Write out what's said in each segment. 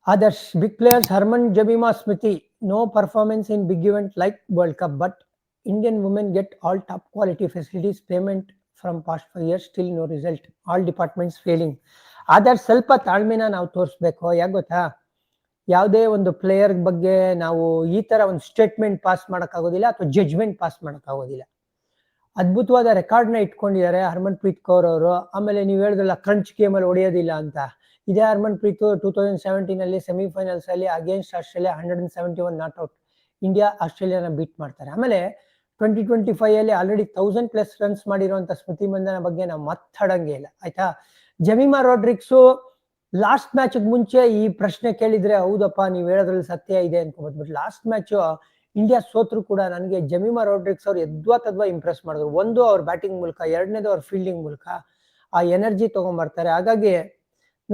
Others, big players Harman Jemima Smriti, no performance in big event like World Cup, but Indian women get all top quality facilities, payment from past 5 years, still no result. All departments failing. Others, ಸ್ವಲ್ಪ ತಾಳ್ಮೆನ ನಾವು ತೋರಿಸ್ಬೇಕು. ಯಾಕೆ ಗೊತ್ತಾ, ಯಾವುದೇ ಒಂದು player ಬಗ್ಗೆ ನಾವು ಈ ತರ ಒಂದು ಸ್ಟೇಟ್ಮೆಂಟ್ ಪಾಸ್ ಮಾಡೋಕ್ಕಾಗೋದಿಲ್ಲ ಅಥವಾ ಜಡ್ಜ್ಮೆಂಟ್ ಪಾಸ್ ಮಾಡೋಕ್ಕಾಗೋದಿಲ್ಲ. ಅದ್ಭುತವಾದ ರೆಕಾರ್ಡ್ನ ಇಟ್ಕೊಂಡಿದ್ದಾರೆ ಹರ್ಮನ್ ಪ್ರೀತ್ ಕೌರ್ ಅವರು. ಆಮೇಲೆ ನೀವು ಹೇಳಿದ್ರಲ್ಲ ಕ್ರಂಚ್ ಗೇಮಲ್ಲಿ ಹೊಡೆಯೋದಿಲ್ಲ ಅಂತ, ಇದೇ ಹರ್ಮನ್ ಪ್ರೀತ್ 2017 ಸೆಮಿಫೈನಲ್ಸ್ ಅಲ್ಲಿ against Australia 171 not out, India ಆಸ್ಟ್ರೇಲಿಯಾನ ಬೀಟ್ ಮಾಡ್ತಾರೆ. ಆಮೇಲೆ 2025 ಅಲ್ಲಿ ಆಲ್ರೆಡಿ 1000+ ರನ್ಸ್ ಮಾಡಿರುವಂತ ಸ್ಮೃತಿ ಮಂದನ ಬಗ್ಗೆ ನಾವು ಮಾತಾಡಂಗೆ ಇಲ್ಲ, ಆಯ್ತಾ. ಜಮೀಮಾ ರೋಡ್ರಿಕ್ಸು ಲಾಸ್ಟ್ ಮ್ಯಾಚ್ ಮುಂಚೆ ಈ ಪ್ರಶ್ನೆ ಕೇಳಿದ್ರೆ ಹೌದಪ್ಪ ನೀವು ಹೇಳೋದ್ರಲ್ಲಿ ಸತ್ಯ ಇದೆ ಅನ್ಕೋಬಹುದು. ಬಟ್ ಲಾಸ್ಟ್ ಮ್ಯಾಚ್ ಇಂಡಿಯಾ ಸೋತ್ರು ಕೂಡ ನನಗೆ ಜಮೀಮಾ ರೋಡ್ರಿಕ್ಸ್ ಅವ್ರು ಎದ್ವಾ ಇಂಪ್ರೆಸ್ ಮಾಡಿದ್ರು. ಒಂದು ಅವ್ರ ಬ್ಯಾಟಿಂಗ್ ಮೂಲಕ, ಎರಡನೇದು ಅವ್ರ ಫೀಲ್ಡಿಂಗ್ ಮೂಲಕ ಆ ಎನರ್ಜಿ ತಗೊಂಡ್ಬರ್ತಾರೆ. ಹಾಗಾಗಿ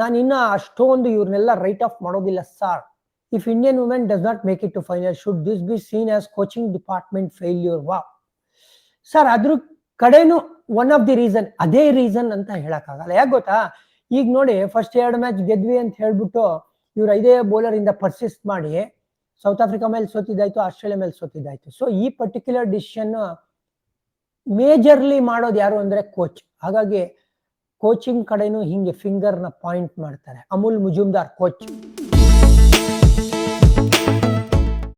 ನಾನು ಇನ್ನ ಅಷ್ಟೊಂದು ಇವ್ರನ್ನೆಲ್ಲ ರೈಟ್ ಆಫ್ ಮಾಡೋದಿಲ್ಲ sir. If Indian women does not make it to final, should this be seen as coaching department failure? ವಾ ಸರ್, ಅದ್ರ ಕಡೆನು ಒನ್ ಆಫ್ ದಿ ರೀಸನ್, ಅದೇ ರೀಸನ್ ಅಂತ ಹೇಳಕ್ಕಾಗಲ್ಲ. ಯಾಕೆ ಗೊತ್ತಾ, ಈಗ ನೋಡಿ ಫಸ್ಟ್ 2 ಮ್ಯಾಚ್ ಗೆದ್ವಿ ಅಂತ ಹೇಳ್ಬಿಟ್ಟು ಇವ್ರು 5 ಬೌಲರ್ ಇಂದ ಪರ್ಸಿಸ್ಟ್ ಮಾಡಿ ಸೌತ್ ಆಫ್ರಿಕಾ ಮೇಲೆ ಸೋತಿದ್ದಾಯ್ತು, ಆಸ್ಟ್ರೇಲಿಯಾ ಮೇಲೆ ಸೋತಿದ್ದಾಯ್ತು. ಸೊ ಈ ಪರ್ಟಿಕ್ಯುಲರ್ ಡಿಸಿಷನ್ ಮೇಜರ್ಲಿ ಮಾಡೋದು ಯಾರು ಅಂದ್ರೆ ಕೋಚ್. ಹಾಗಾಗಿ ಕೋಚಿಂಗ್ ಕಡೆನೂ ಹಿಂಗೆ ಫಿಂಗರ್ನ ಪಾಯಿಂಟ್ ಮಾಡ್ತಾರೆ. ಅಮೂಲ್ ಮುಜುಮ್ದಾರ್ ಕೋಚ್.